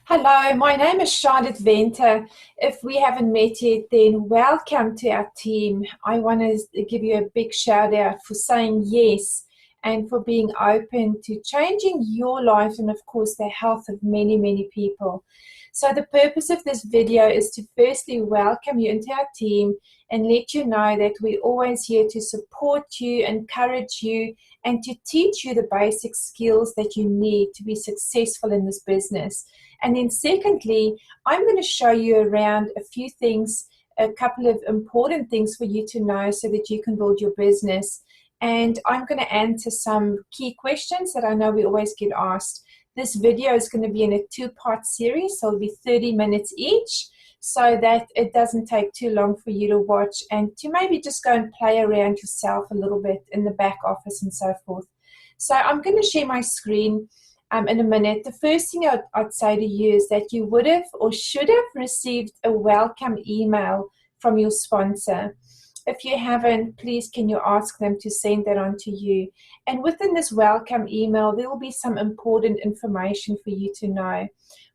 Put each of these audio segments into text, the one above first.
Hello, my name is Charlotte Venter. If we haven't met yet, then welcome to our team. I want to give you a big shout out for saying yes and for being open to changing your life and, of course, the health of many, many people. So the purpose of this video is to firstly welcome you into our team and let you know that we're always here to support you, encourage you, and to teach you the basic skills that you need to be successful in this business. And then secondly, I'm going to show you around a few things, a couple of important things for you to know so that you can build your business. And I'm going to answer some key questions that I know we always get asked. This video is going to be in a two-part series, so it'll be 30 minutes each, so that it doesn't take too long for you to watch and to maybe just go and play around yourself a little bit in the back office and so forth. So I'm going to share my screen in a minute. The first thing I'd say to you is that you would have or should have received a welcome email from your sponsor. If you haven't, please can you ask them to send that on to you. And within this welcome email, there will be some important information for you to know.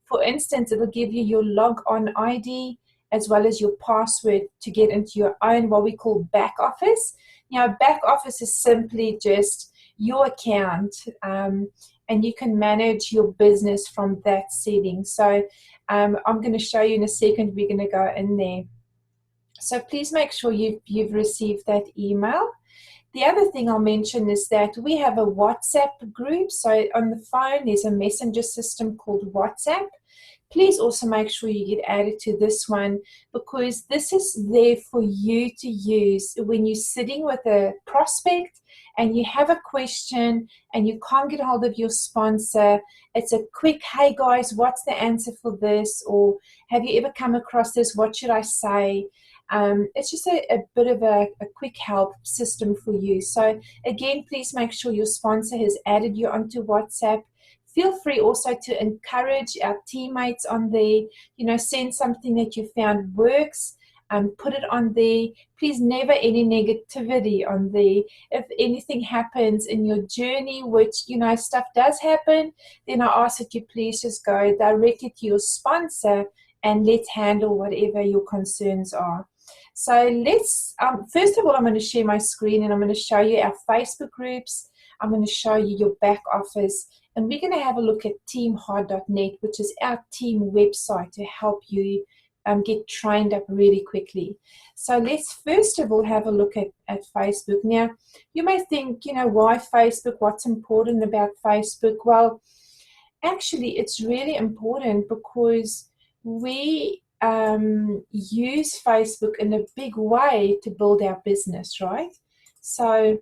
For instance, it will give you your log-on ID as well as your password to get into your own, what we call back office. Now, back office is simply just your account, and you can manage your business from that setting. So I'm going to show you in a second. We're going to go in there. So please make sure you've received that email. The other thing I'll mention is that we have a WhatsApp group. So on the phone, there's a messenger system called WhatsApp. Please also make sure you get added to this one, because this is there for you to use when you're sitting with a prospect and you have a question and you can't get hold of your sponsor. It's a quick, hey guys, what's the answer for this? Or have you ever come across this? What should I say? It's just a bit of a quick help system for you. So again, please make sure your sponsor has added you onto WhatsApp. Feel free also to encourage our teammates on there. Send something that you found works, put it on there. Please never any negativity on there. If anything happens in your journey, which, stuff does happen, then I ask that you please just go directly to your sponsor and let's handle whatever your concerns are. So let's, first of all, I'm going to share my screen and I'm going to show you our Facebook groups. I'm going to show you your back office. And we're going to have a look at teamhard.net, which is our team website to help you get trained up really quickly. So let's first of all have a look at Facebook. Now, you may think, why Facebook? What's important about Facebook? Well, actually, it's really important because we use Facebook in a big way to build our business, right? So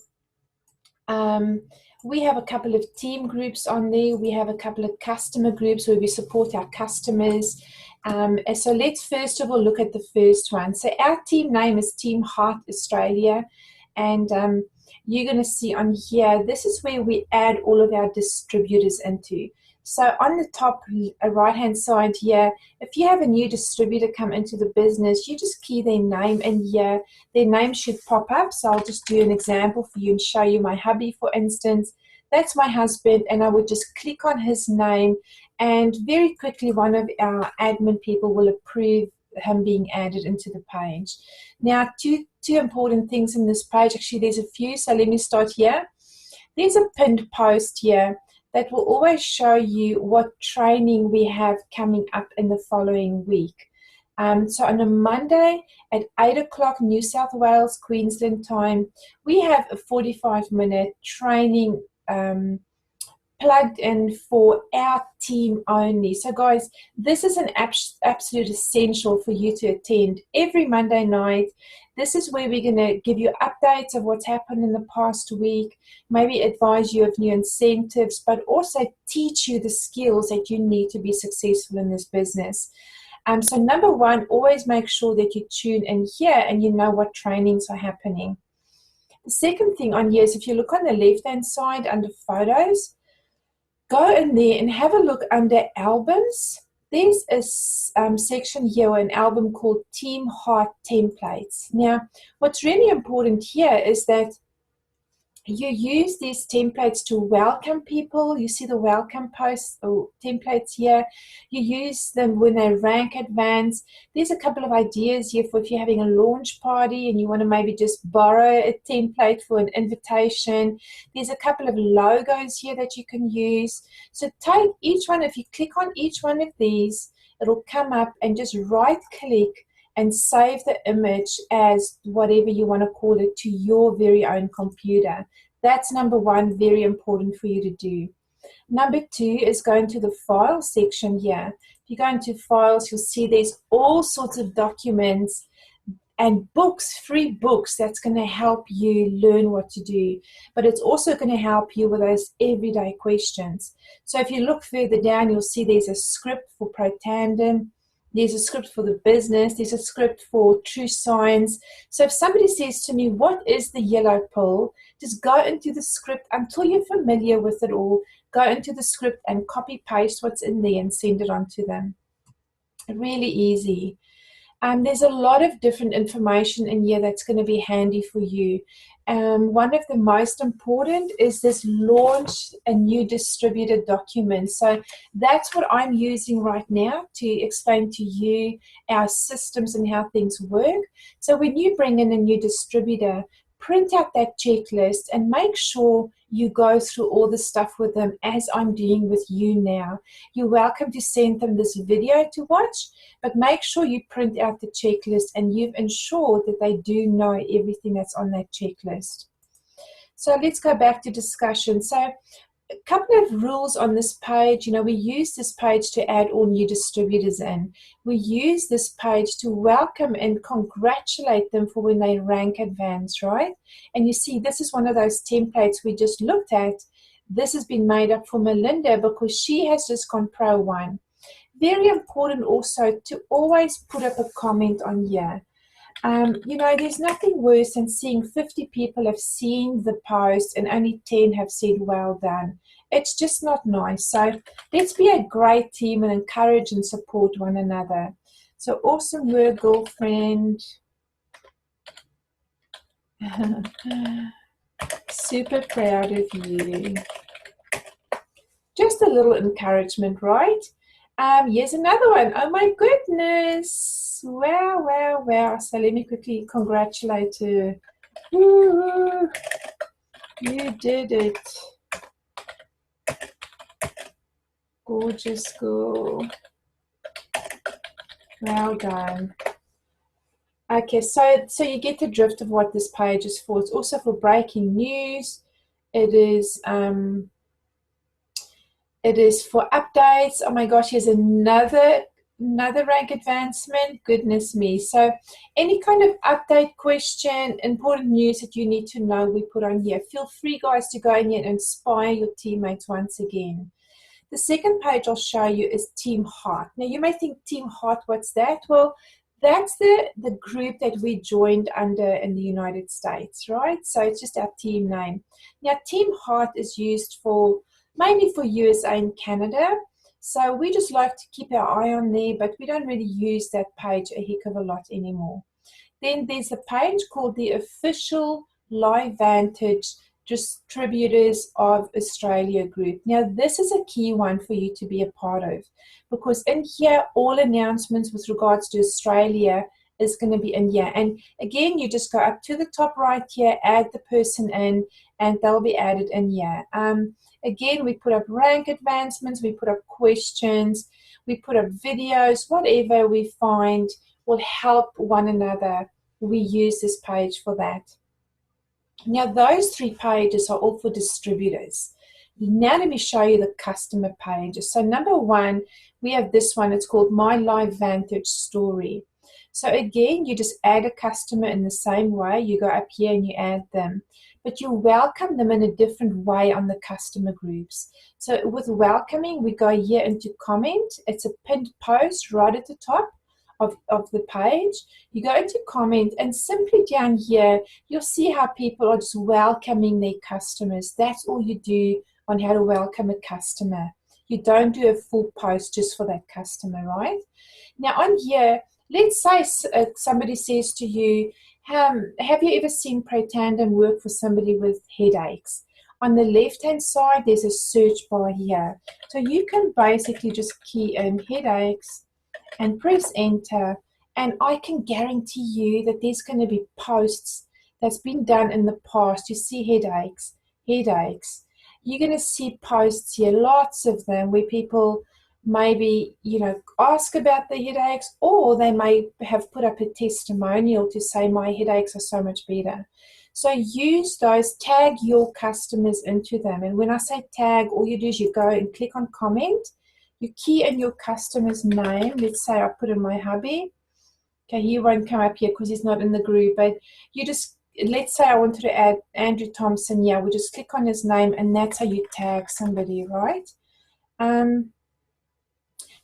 we have a couple of team groups on there. We have a couple of customer groups where we support our customers. So let's first of all look at the first one. So our team name is Team Heart Australia. And you're going to see on here, this is where we add all of our distributors into. So on the top right-hand side here, if you have a new distributor come into the business, you just key their name in here. Their name should pop up. So I'll just do an example for you and show you my hubby, for instance. That's my husband, and I would just click on his name, and very quickly one of our admin people will approve him being added into the page. Now, two important things in this page. Actually, there's a few, so let me start here. There's a pinned post here that will always show you what training we have coming up in the following week. So on a Monday at 8 o'clock New South Wales, Queensland time, we have a 45-minute training plugged in for our team only. So guys, this is an absolute essential for you to attend every Monday night. This is where we're going to give you updates of what's happened in the past week, maybe advise you of new incentives, but also teach you the skills that you need to be successful in this business. So number one, always make sure that you tune in here and you know what trainings are happening. The second thing on here is if you look on the left-hand side under photos, go in there and have a look under albums. There's a section here, an album called Team Heart Templates. Now, what's really important here is that you use these templates to welcome people. You see the welcome posts or templates here. You use them when they rank advance. There's a couple of ideas here for if you're having a launch party and you want to maybe just borrow a template for an invitation. There's a couple of logos here that you can use. So take each one. If you click on each one of these, it'll come up, and just right click and save the image as whatever you want to call it to your very own computer. That's number one, very important for you to do. Number two is go into the file section here. If you go into files, you'll see there's all sorts of documents and books, free books, that's going to help you learn what to do. But it's also going to help you with those everyday questions. So if you look further down, you'll see there's a script for ProTandem. There's a script for the business. There's a script for tru-science. So if somebody says to me, what is the yellow pill? Just go into the script until you're familiar with it all. Go into the script and copy paste what's in there and send it on to them. Really easy. There's a lot of different information in here that's going to be handy for you. One of the most important is this launch a new distributor document. So that's what I'm using right now to explain to you our systems and how things work. So when you bring in a new distributor, print out that checklist and make sure you go through all the stuff with them as I'm doing with you now. You're welcome to send them this video to watch, but make sure you print out the checklist and you've ensured that they do know everything that's on that checklist. So let's go back to discussion. So a couple of rules on this page. We use this page to add all new distributors in. We use this page to welcome and congratulate them for when they rank advance, right? And you see, this is one of those templates we just looked at. This has been made up for Melinda because she has just gone Pro 1. Very important also to always put up a comment on here. There's nothing worse than seeing 50 people have seen the post and only 10 have said well done. It's just not nice. So let's be a great team and encourage and support one another. So awesome work, girlfriend. Super proud of you. Just a little encouragement, right? Here's another one. Oh my goodness. Wow, wow, wow. So let me quickly congratulate her. Woo, you did it. Gorgeous girl. Well done. Okay, so you get the drift of what this page is for. It's also for breaking news. It is for updates. Oh my gosh, here's another rank advancement. Goodness me. So any kind of update, question, important news that you need to know, we put on here. Feel free, guys, to go in here and inspire your teammates once again. The second page I'll show you is Team Heart. Now you may think, Team Heart, what's that? Well, that's the group that we joined under in the United States, right? So it's just our team name. Now Team Heart is used mainly for USA and Canada. So we just like to keep our eye on there, but we don't really use that page a heck of a lot anymore. Then there's a page called the Official LifeVantage Distributors of Australia group. Now this is a key one for you to be a part of, because in here all announcements with regards to Australia is going to be in here. And again, you just go up to the top right here, add the person in, and they'll be added in here. Again, we put up rank advancements, we put up questions, we put up videos, whatever we find will help one another. We use this page for that. Now, those 3 pages are all for distributors. Now let me show you the customer pages. So number 1, we have this one. It's called My LifeVantage Story. So again, you just add a customer in the same way. You go up here and you add them. But you welcome them in a different way on the customer groups. So with welcoming, we go here into comment. It's a pinned post right at the top of the page. You go into comment, and simply down here, you'll see how people are just welcoming their customers. That's all you do on how to welcome a customer. You don't do a full post just for that customer, right? Now on here, let's say somebody says to you, Have you ever seen Protandim work for somebody with headaches? On the left-hand side, there's a search bar here. So you can basically just key in headaches and press enter, and I can guarantee you that there's going to be posts that's been done in the past. You see headaches. You're going to see posts here, lots of them, where people maybe, ask about the headaches, or they may have put up a testimonial to say my headaches are so much better. So use those, tag your customers into them. And when I say tag, all you do is you go and click on comment. You key in your customer's name. Let's say I put in my hubby. Okay, he won't come up here because he's not in the group, but you just, let's say I wanted to add Andrew Thompson. Yeah, we just click on his name, and that's how you tag somebody, right?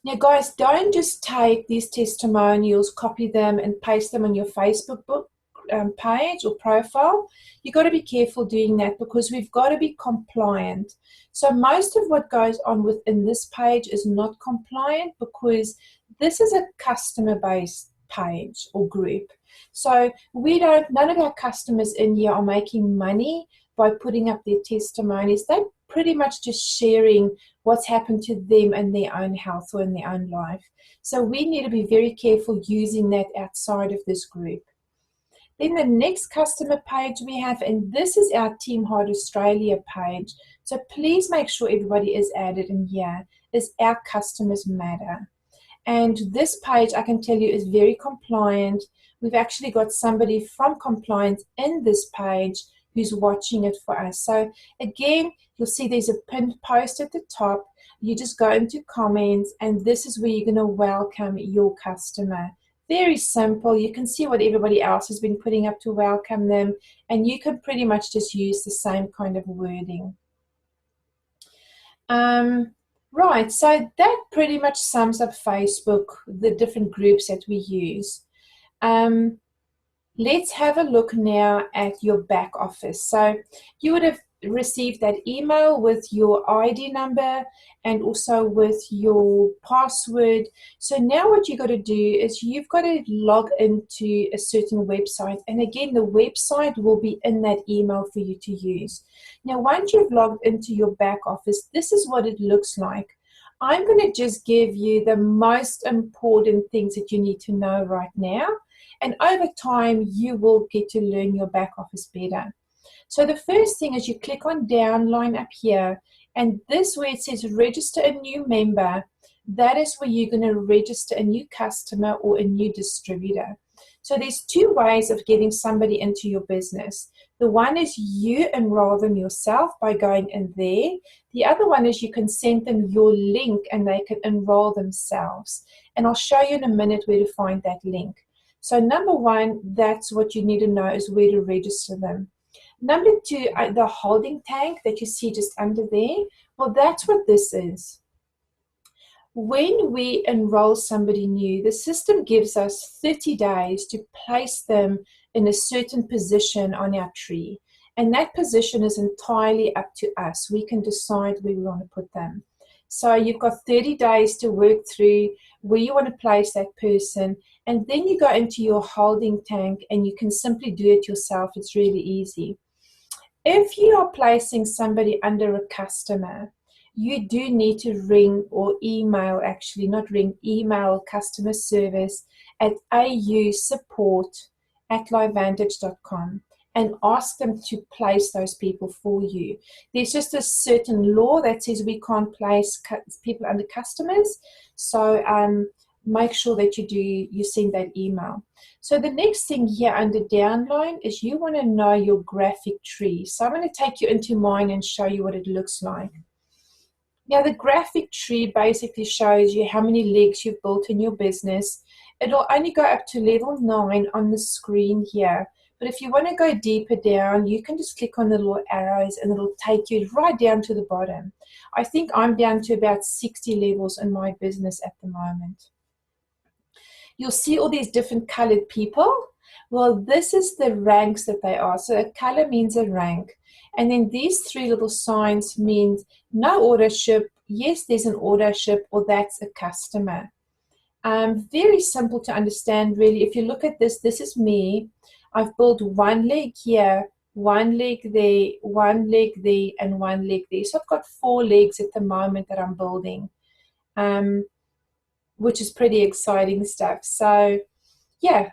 Now, guys, don't just take these testimonials, copy them, and paste them on your Facebook page or profile. You've got to be careful doing that, because we've got to be compliant. So most of what goes on within this page is not compliant, because this is a customer-based page or group. So none of our customers in here are making money by putting up their testimonies. They're pretty much just sharing what's happened to them in their own health or in their own life. So we need to be very careful using that outside of this group. Then the next customer page we have, and this is our Team Heart Australia page. So please make sure everybody is added in here, is Our Customers Matter. And this page, I can tell you, is very compliant. We've actually got somebody from compliance in this page who's watching it for us. So again, you'll see there's a pinned post at the top. You just go into comments, and this is where you're going to welcome your customer. Very simple. You can see what everybody else has been putting up to welcome them, and you can pretty much just use the same kind of wording. Right, so that pretty much sums up Facebook, the different groups that we use. Let's have a look now at your back office. So you would have received that email with your ID number and also with your password. So now what you got to do is you've got to log into a certain website. And again, the website will be in that email for you to use. Now, once you've logged into your back office, this is what it looks like. I'm going to just give you the most important things that you need to know right now. And over time, you will get to learn your back office better. So the first thing is you click on downline up here, and this where it says register a new member, that is where you're going to register a new customer or a new distributor. So there's two ways of getting somebody into your business. The one is you enroll them yourself by going in there. The other one is you can send them your link and they can enroll themselves. And I'll show you in a minute where to find that link. So number one, that's what you need to know, is where to register them. Number two, the holding tank that you see just under there, well, that's what this is. When we enroll somebody new, the system gives us 30 days to place them in a certain position on our tree. And that position is entirely up to us. We can decide where we want to put them. So you've got 30 days to work through where you want to place that person. And then you go into your holding tank and you can simply do it yourself. It's really easy. If you are placing somebody under a customer, you do need to ring or email, actually not ring, email customer service at ausupport@lifevantage.com and ask them to place those people for you. There's just a certain law that says we can't place people under customers, so make sure that you send that email. So the next thing here under downline is you want to know your graphic tree. So I'm going to take you into mine and show you what it looks like. Now, the graphic tree basically shows you how many legs you've built in your business. It'll only go up to level 9 on the screen here. But if you want to go deeper down, you can just click on the little arrows and it'll take you right down to the bottom. I think I'm down to about 60 levels in my business at the moment. You'll see all these different colored people. Well, this is the ranks that they are. So a color means a rank. And then these three little signs means no ordership, yes, there's an ordership, or that's a customer. Very simple to understand, really. If you look at this, this is me. I've built one leg here, one leg there, one leg there, and one leg there. So I've got 4 legs at the moment that I'm building, which is pretty exciting stuff. So yeah,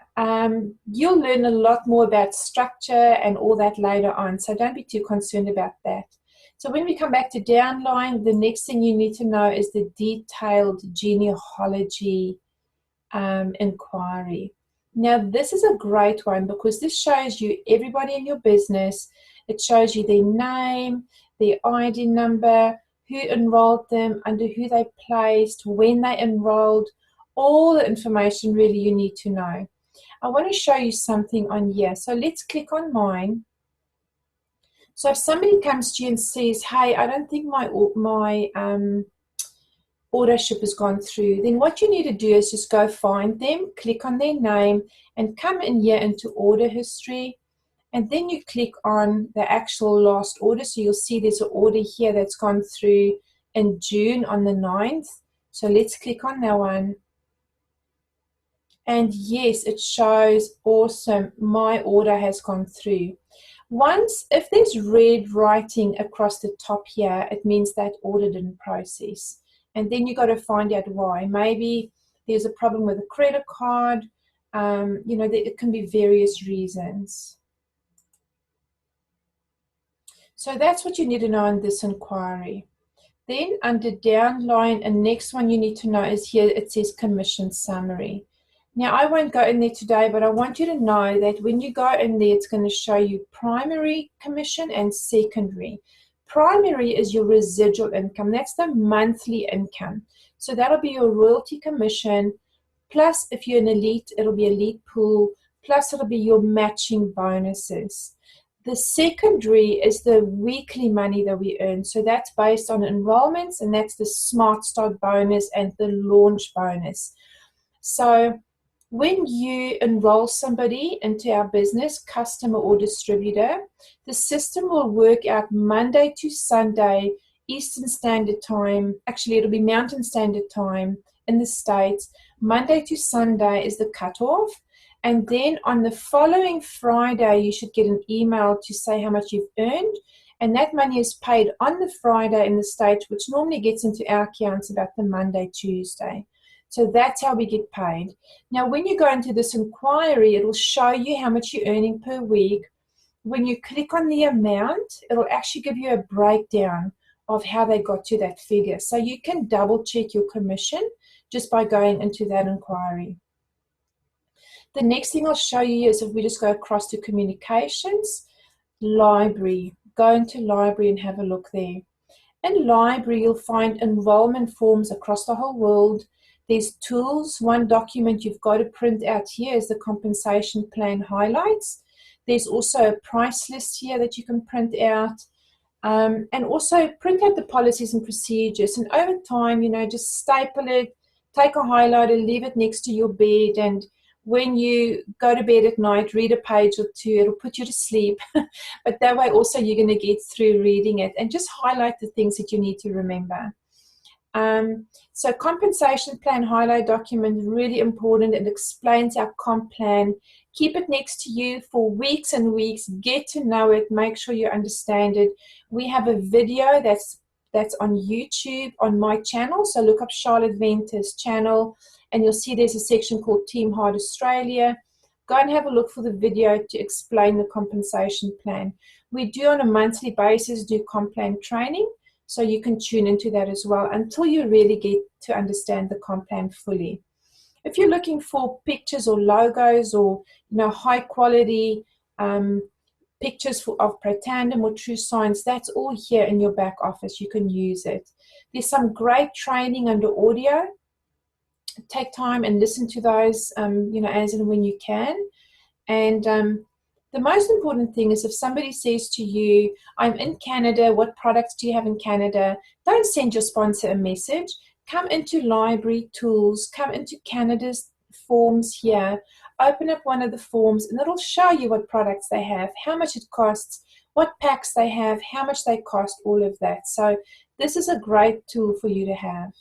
you'll learn a lot more about structure and all that later on, so don't be too concerned about that. So when we come back to downline, the next thing you need to know is the detailed genealogy inquiry. Now this is a great one because this shows you everybody in your business. It shows you their name, their ID number, who enrolled them, under who they placed, when they enrolled, all the information really you need to know. I want to show you something on here. So let's click on mine. So if somebody comes to you and says, hey, I don't think my authorship has gone through, then what you need to do is just go find them, click on their name, and come in here into order history. And then you click on the actual last order. So you'll see there's an order here that's gone through in June on the 9th. So let's click on that one. And yes, it shows awesome. My order has gone through. If there's red writing across the top here, it means that order didn't process. And then you got to find out why. Maybe there's a problem with a credit card. It can be various reasons. So that's what you need to know in this inquiry. Then under downline, and next one you need to know is here, it says commission summary. Now I won't go in there today, but I want you to know that when you go in there, it's going to show you primary commission and secondary. Primary is your residual income. That's the monthly income. So that'll be your royalty commission, plus if you're an elite, it'll be elite pool, plus it'll be your matching bonuses. The secondary is the weekly money that we earn. So that's based on enrollments, and that's the Smart Start bonus and the launch bonus. So when you enroll somebody into our business, customer or distributor, the system will work out Monday to Sunday, Eastern Standard Time. Actually, it'll be Mountain Standard Time in the States. Monday to Sunday is the cutoff. And then on the following Friday, you should get an email to say how much you've earned. And that money is paid on the Friday in the States, which normally gets into our accounts about the Monday, Tuesday. So that's how we get paid. Now, when you go into this inquiry, it will show you how much you're earning per week. When you click on the amount, it'll actually give you a breakdown of how they got to that figure. So you can double check your commission just by going into that inquiry. The next thing I'll show you is if we just go across to communications, library. Go into library and have a look there. In library, you'll find enrollment forms across the whole world. There's tools. One document you've got to print out here is the compensation plan highlights. There's also a price list here that you can print out. And also print out the policies and procedures. And over time, just staple it, take a highlighter, leave it next to your bed, and when you go to bed at night, read a page or two. It'll put you to sleep. But that way also you're going to get through reading it and just highlight the things that you need to remember. So compensation plan highlight document, really important. It explains our comp plan. Keep it next to you for weeks and weeks. Get to know it. Make sure you understand it. We have a video that's on YouTube on my channel. So look up Charlotte Venter's channel, and you'll see there's a section called Team Hard Australia. Go and have a look for the video to explain the compensation plan. We do on a monthly basis do comp plan training, so you can tune into that as well until you really get to understand the comp plan fully. If you're looking for pictures or logos or high quality pictures of Pretandem or tru-science, that's all here in your back office. You can use it. There's some great training under audio. Take time and listen to those, as and when you can. And the most important thing is if somebody says to you, I'm in Canada, what products do you have in Canada? Don't send your sponsor a message. Come into library tools, come into Canada's forms here, open up one of the forms, and it'll show you what products they have, how much it costs, what packs they have, how much they cost, all of that. So this is a great tool for you to have.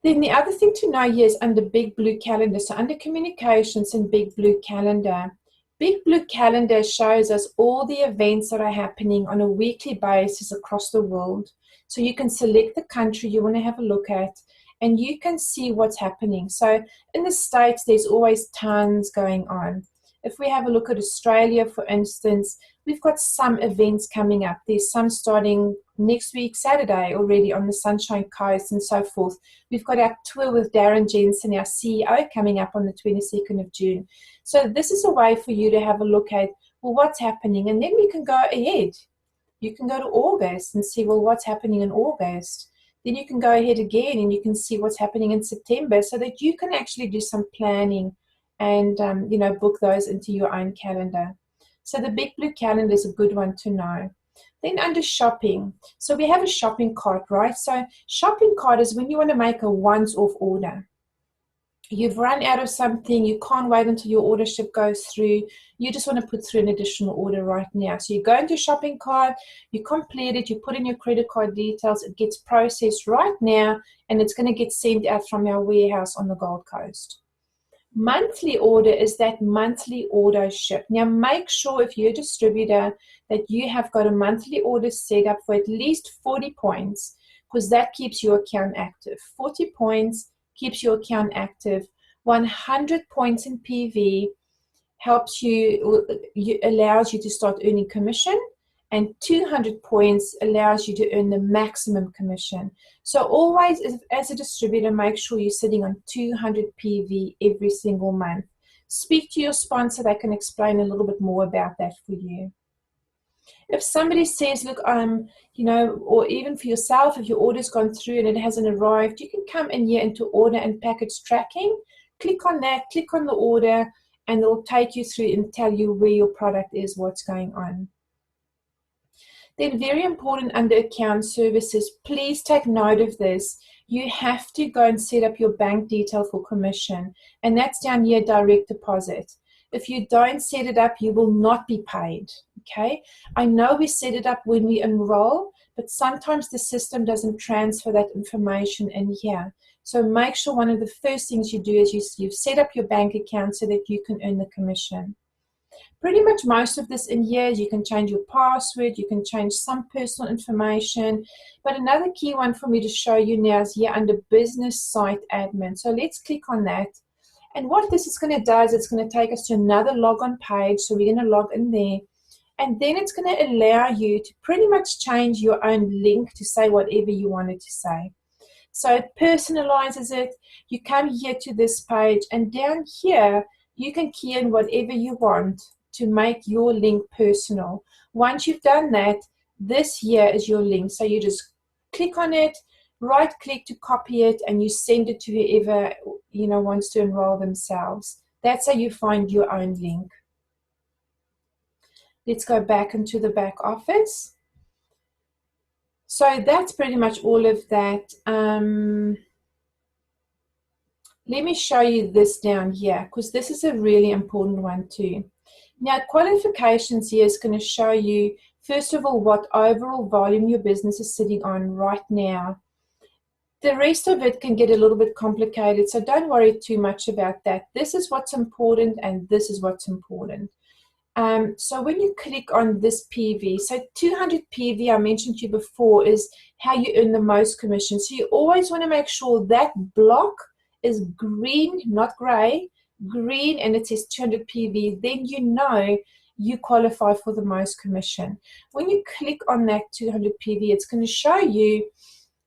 Then the other thing to know here is under Big Blue Calendar. So under Communications and Big Blue Calendar. Big Blue Calendar shows us all the events that are happening on a weekly basis across the world. So you can select the country you want to have a look at, and you can see what's happening. So in the States, there's always tons going on. If we have a look at Australia, for instance, we've got some events coming up. There's some starting next week, Saturday, already on the Sunshine Coast and so forth. We've got our tour with Darren Jensen, our CEO, coming up on the 22nd of June. So this is a way for you to have a look at, well, what's happening? And then we can go ahead. You can go to August and see, well, what's happening in August? Then you can go ahead again and you can see what's happening in September, so that you can actually do some planning and book those into your own calendar. So the Big Blue Calendar is a good one to know. Then under shopping, so we have a shopping cart, right? So shopping cart is when you want to make a once-off order. You've run out of something, you can't wait until your order ship goes through, you just want to put through an additional order right now. So you go into shopping cart, you complete it, you put in your credit card details, it gets processed right now, and it's going to get sent out from our warehouse on the Gold Coast. Monthly order is that monthly order ship. Now make sure, if you're a distributor, that you have got a monthly order set up for at least 40 points, because that keeps your account active. 40 points keeps your account active. 100 points in PV helps allows you to start earning commission, and 200 points allows you to earn the maximum commission. So always, as a distributor, make sure you're sitting on 200 PV every single month. Speak to your sponsor, they can explain a little bit more about that for you. If somebody says, look, or even for yourself, if your order's gone through and it hasn't arrived, you can come in here into order and package tracking. Click on that, click on the order, and it'll take you through and tell you where your product is, what's going on. Then very important under account services, please take note of this. You have to go and set up your bank detail for commission, and that's down here, direct deposit. If you don't set it up, you will not be paid, okay? I know we set it up when we enroll, but sometimes the system doesn't transfer that information in here. So make sure one of the first things you do is you set up your bank account so that you can earn the commission. Pretty much most of this in here, you can change your password, you can change some personal information, but another key one for me to show you now is here under business site admin. So let's click on that. And what this is going to do is it's going to take us to another logon page. So we're going to log in there. And then it's going to allow you to pretty much change your own link to say whatever you want it to say. So it personalizes it. You come here to this page, and down here, you can key in whatever you want to make your link personal. Once you've done that, this here is your link. So you just click on it, right click to copy it, and you send it to whoever wants to enroll themselves. That's how you find your own link. Let's go back into the back office. So that's pretty much all of that. Let me show you this down here, because this is a really important one too. Now, qualifications here is going to show you, first of all, what overall volume your business is sitting on right now. The rest of it can get a little bit complicated, so don't worry too much about that. This is what's important, and this is what's important. So when you click on this PV, so 200 PV I mentioned to you before is how you earn the most commission. So you always want to make sure that block is green, not gray, green, and it says 200 PV, then you know you qualify for the most commission. When you click on that 200 PV, it's going to show you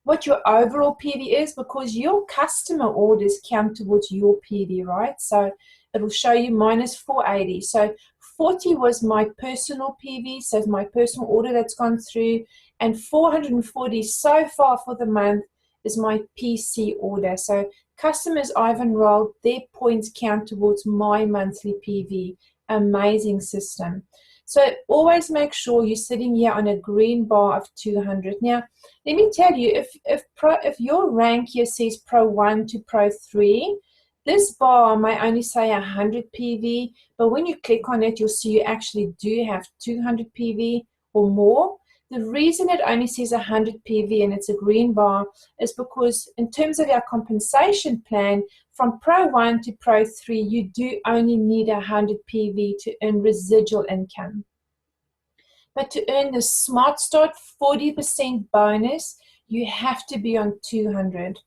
what your overall PV is, because your customer orders count towards your PV, right? So it will show you minus 480. So 40 was my personal PV, so my personal order that's gone through, and 440 so far for the month is my PC order. So customers I've enrolled, their points count towards my monthly PV. Amazing system. So always make sure you're sitting here on a green bar of 200. Now, let me tell you, if your rank here says Pro 1 to Pro 3, this bar may only say 100 PV, but when you click on it, you'll see you actually do have 200 PV or more. The reason it only says 100 PV and it's a green bar is because in terms of our compensation plan, from Pro 1 to Pro 3, you do only need 100 PV to earn residual income. But to earn the Smart Start 40% bonus, you have to be on 200,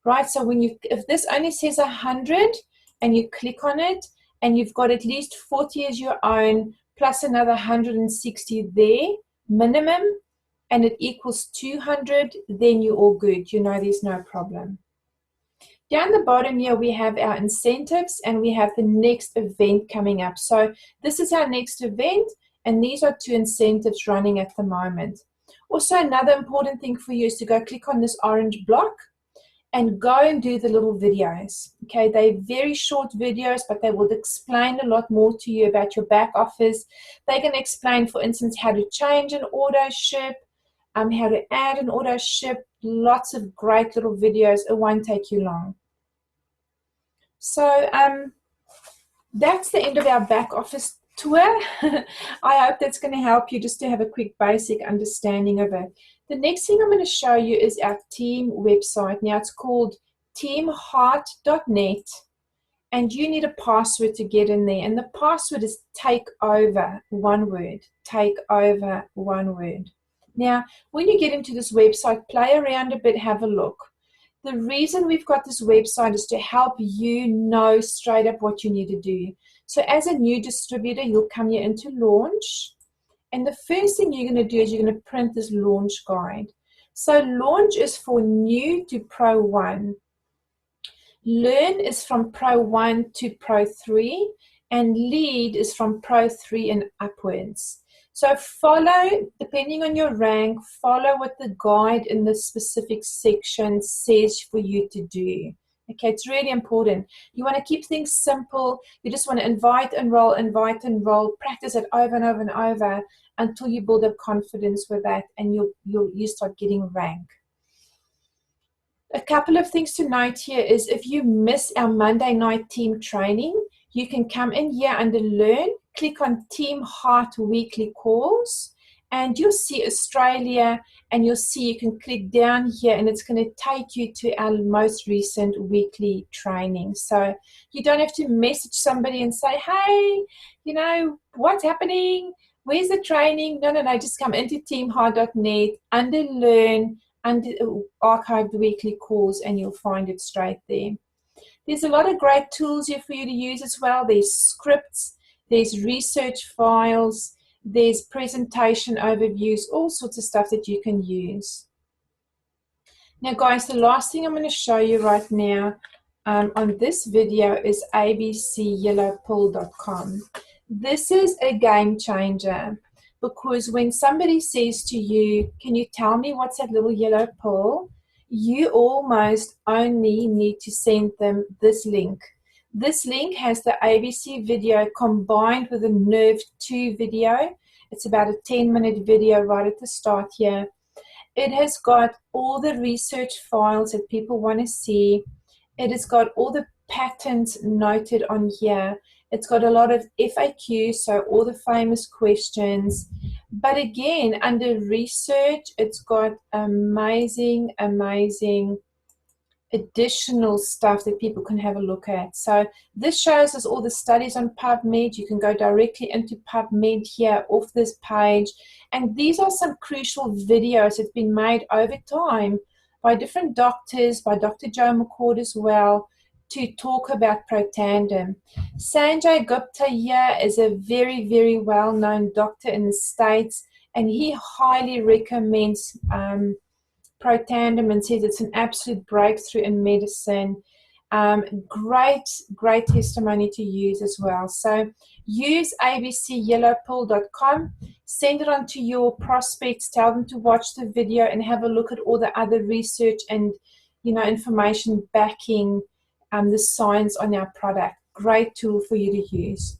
right? So if this only says 100 and you click on it and you've got at least 40 as your own, plus another 160 there, minimum, and it equals 200, then you're all good. You know there's no problem. Down the bottom here, we have our incentives and we have the next event coming up. So this is our next event, and these are 2 incentives running at the moment. Also, another important thing for you is to go click on this orange block and go and do the little videos. Okay, they're very short videos, but they will explain a lot more to you about your back office. They're going to explain, for instance, how to change an auto ship, how to add an auto ship, lots of great little videos. It won't take you long. So that's the end of our back office tour. I hope that's going to help you just to have a quick basic understanding of it. The next thing I'm going to show you is our team website. Now it's called teamheart.net, and you need a password to get in there, and the password is take over, one word, take over, one word. Now when you get into this website, play around a bit, have a look. The reason we've got this website is to help you know straight up what you need to do. So as a new distributor, you'll come here into launch, and the first thing you're going to do is you're going to print this launch guide. So launch is for new to Pro 1. Learn is from Pro 1 to Pro 3, and lead is from Pro 3 and upwards. So follow, depending on your rank, follow what the guide in the specific section says for you to do. Okay, it's really important. You want to keep things simple. You just want to invite, enroll, practice it over and over and over until you build up confidence with that, and you start getting rank. A couple of things to note here is if you miss our Monday night team training, you can come in here under Learn, click on Team Heart Weekly Calls, and you'll see Australia, and you'll see you can click down here, and it's going to take you to our most recent weekly training. So you don't have to message somebody and say, hey, you know, what's happening? Where's the training? No, just come into teamheart.net, under Learn, under Archived Weekly Calls, and you'll find it straight there. There's a lot of great tools here for you to use as well. There's scripts, there's research files, there's presentation overviews, all sorts of stuff that you can use. Now guys, the last thing I'm going to show you right now on this video is abcyellowpill.com. This is a game changer, because when somebody says to you, can you tell me what's that little yellow pill? You almost only need to send them this link. This link has the ABC video combined with a Nerve 2 video. It's about a 10-minute video right at the start here. It has got all the research files that people want to see. It has got all the patterns noted on here. It's got a lot of FAQs, so all the famous questions. But again, under research, it's got amazing additional stuff that people can have a look at. So this shows us all the studies on PubMed. You can go directly into PubMed here off this page. And these are some crucial videos that have been made over time by different doctors, by Dr. Joe McCord as well, to talk about Protandim. Sanjay Gupta here is a very well-known doctor in the States, and he highly recommends Protandim and says it's an absolute breakthrough in medicine. Great testimony to use as well. So use abcyellowpill.com, send it on to your prospects, tell them to watch the video and have a look at all the other research and information backing the science on our product. Great tool for you to use.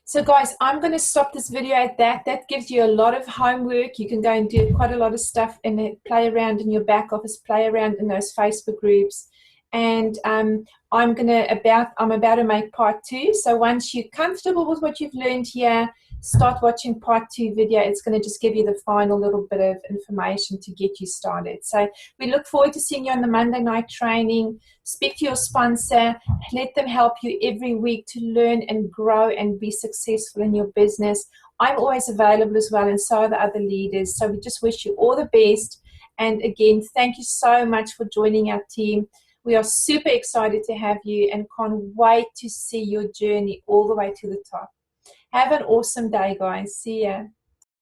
So guys, I'm going to stop this video at that. That gives you a lot of homework. You can go and do quite a lot of stuff and play around in your back office, play around in those Facebook groups. And I'm about to make part 2. So once you're comfortable with what you've learned here, start watching part 2 video. It's going to just give you the final little bit of information to get you started. So we look forward to seeing you on the Monday night training. Speak to your sponsor, let them help you every week to learn and grow and be successful in your business. I'm always available as well, and so are the other leaders. So we just wish you all the best. And again, thank you so much for joining our team. We are super excited to have you and can't wait to see your journey all the way to the top. Have an awesome day, guys. See ya.